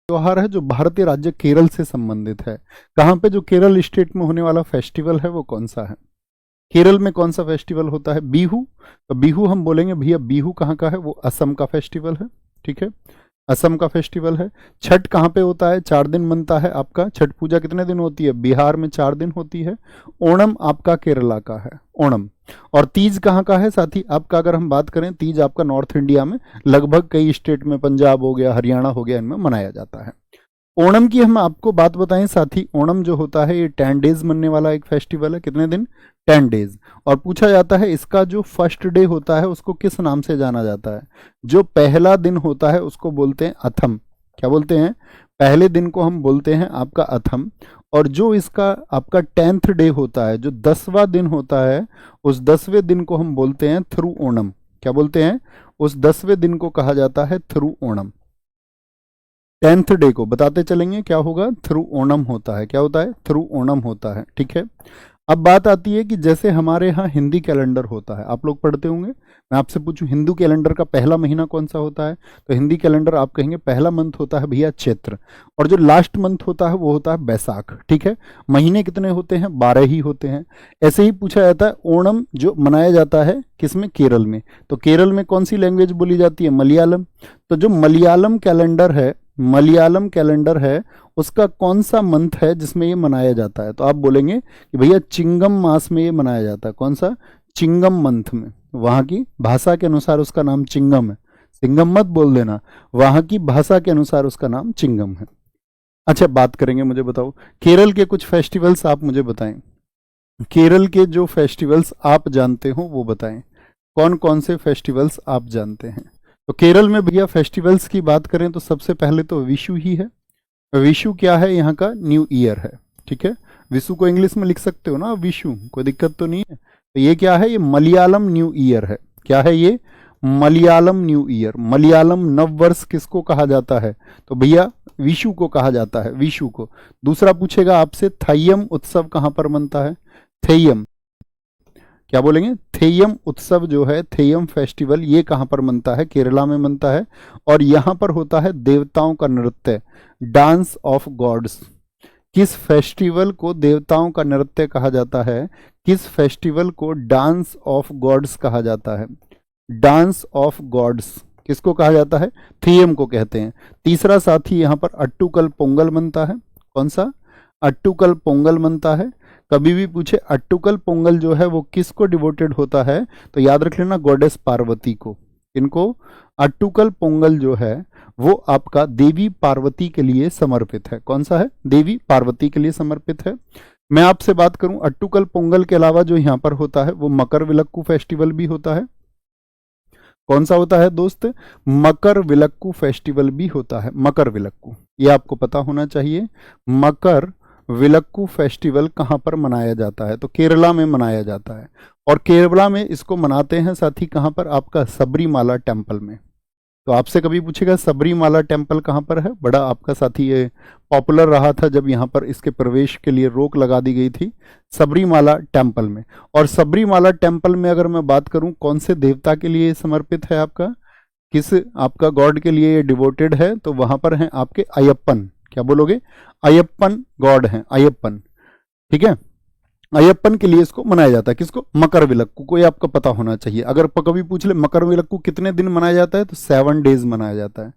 त्योहार है जो भारतीय राज्य केरल से संबंधित है। कहाँ पे जो केरल स्टेट में होने वाला फेस्टिवल है वो कौन सा है? केरल में कौन सा फेस्टिवल होता है? बिहू। तो बिहू हम बोलेंगे भैया बिहू कहाँ का है? वो असम का फेस्टिवल है। ठीक है, असम का फेस्टिवल है। छठ कहाँ पे होता है? 4 दिन बनता है आपका। छठ पूजा कितने दिन होती है? बिहार में 4 दिन होती है। ओणम आपका केरला का है, ओणम। और तीज कहाँ का है साथी आपका? अगर हम बात करें, तीज आपका नॉर्थ इंडिया में लगभग कई स्टेट में, पंजाब हो गया, हरियाणा हो गया, इनमें मनाया जाता है। ओणम की हम आपको बात बताएं साथी, ओणम जो होता है ये 10 डेज मनने वाला एक फेस्टिवल है। कितने दिन? 10 डेज। और पूछा जाता है इसका जो फर्स्ट डे होता है उसको किस नाम से जाना जाता है? जो पहला दिन होता है उसको बोलते हैं अथम। क्या बोलते हैं? पहले दिन को हम बोलते हैं आपका अथम। और जो इसका आपका 10th डे होता है, जो 10वां दिन होता है, उस 10वें दिन को हम बोलते हैं थ्रू ओणम। क्या बोलते हैं? उस 10वें दिन को कहा जाता है थ्रू ओणम। 10th डे को बताते चलेंगे क्या होगा? थ्रू ओणम होता है। क्या होता है? थ्रू ओणम होता है। ठीक है, अब बात आती है कि जैसे हमारे यहाँ हिंदी कैलेंडर होता है, आप लोग पढ़ते होंगे। मैं आपसे पूछूं हिंदू कैलेंडर का पहला महीना कौन सा होता है? तो हिंदी कैलेंडर आप कहेंगे पहला मंथ होता है भैया चैत्र, और जो लास्ट मंथ होता है वो होता है बैसाख। ठीक है, महीने कितने होते हैं? 12 ही होते हैं। ऐसे ही पूछा जाता है ओणम जो मनाया जाता है किसमें? केरल में। तो केरल में कौन सी लैंग्वेज बोली जाती है? मलयालम। तो जो मलयालम कैलेंडर है, मलयालम कैलेंडर है, उसका कौन सा मंथ है जिसमें ये मनाया जाता है? तो आप बोलेंगे कि भैया चिंगम मास में ये मनाया जाता है। कौन सा? चिंगम मंथ में। वहां की भाषा के अनुसार उसका नाम चिंगम है। सिंगम मत बोल देना, वहां की भाषा के अनुसार उसका नाम चिंगम है। अच्छा, बात करेंगे, मुझे बताओ केरल के कुछ फेस्टिवल्स आप मुझे बताएं। केरल के जो फेस्टिवल्स आप जानते हो वो बताएं। कौन कौन से फेस्टिवल्स आप जानते हैं? तो केरल में भैया फेस्टिवल्स की बात करें तो सबसे पहले तो विशु ही है। विशु क्या है? यहाँ का न्यू ईयर है। ठीक है, विशु को इंग्लिश में लिख सकते हो ना विशु, कोई दिक्कत तो नहीं है। तो ये क्या है? ये मलयालम न्यू ईयर है। क्या है ये? Malayalam new year. मलयालम नववर्ष किसको कहा जाता है? तो भैया विशु को कहा जाता है, विशु को। दूसरा पूछेगा आपसे थेयम उत्सव कहाँ पर मनता है? थेयम। क्या बोलेंगे? थेयम उत्सव जो है, थेयम फेस्टिवल, ये कहाँ पर मनता है? केरला में मनता है। और यहाँ पर होता है देवताओं का नृत्य, डांस ऑफ गॉड्स। किस फेस्टिवल को देवताओं का नृत्य कहा जाता है? किस फेस्टिवल को डांस ऑफ गॉड्स कहा जाता है? डांस ऑफ गॉड्स किसको कहा जाता है? थेयम को कहते हैं। तीसरा साथी यहाँ पर अट्टुकल पोंगल मनता है। कौन सा? अट्टुकल पोंगल मनता है। कभी भी पूछे अट्टुकल पोंगल जो है वो किसको डिवोटेड होता है? तो याद रख लेना गॉडेस पार्वती को। इनको अट्टुकल पोंगल जो है वो आपका देवी पार्वती के लिए समर्पित है। कौन सा है? देवी पार्वती के लिए समर्पित है। मैं आपसे बात करूं अट्टुकल पोंगल के अलावा जो यहाँ पर होता है वो मकर विलक्कू फेस्टिवल भी होता है। कौन सा होता है दोस्त? मकर विलक्कू फेस्टिवल भी होता है। मकर विलक्कू, ये आपको पता होना चाहिए। मकर विलक्कू फेस्टिवल कहाँ पर मनाया जाता है? तो केरला में मनाया जाता है। और केरला में इसको मनाते हैं साथी कहाँ पर? आपका सबरीमाला टेम्पल में। तो आपसे कभी पूछेगा सबरीमाला टेम्पल कहाँ पर है? बड़ा आपका साथी ये पॉपुलर रहा था जब यहाँ पर इसके प्रवेश के लिए रोक लगा दी गई थी, सबरीमाला टेम्पल में। और सबरीमाला टेम्पल में अगर मैं बात करूं कौन से देवता के लिए समर्पित है आपका? किस आपका गॉड के लिए डिवोटेड है? तो वहां पर हैं आपके अयप्पन। क्या बोलोगे? अयप्पन गॉड हैं, अयप्पन। ठीक है, अयप्पन के लिए इसको मनाया जाता है। किसको? मकर विलक्कू को। ये आपको पता होना चाहिए। अगर कभी पूछ ले मकर विलक्कू कितने दिन मनाया जाता है? तो 7 डेज मनाया जाता है।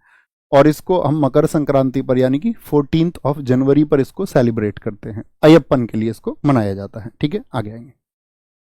और इसको हम मकर संक्रांति पर यानी कि 14th ऑफ जनवरी पर इसको सेलिब्रेट करते हैं। अयप्पन के लिए इसको मनाया जाता है। ठीक है, आगे आएंगे।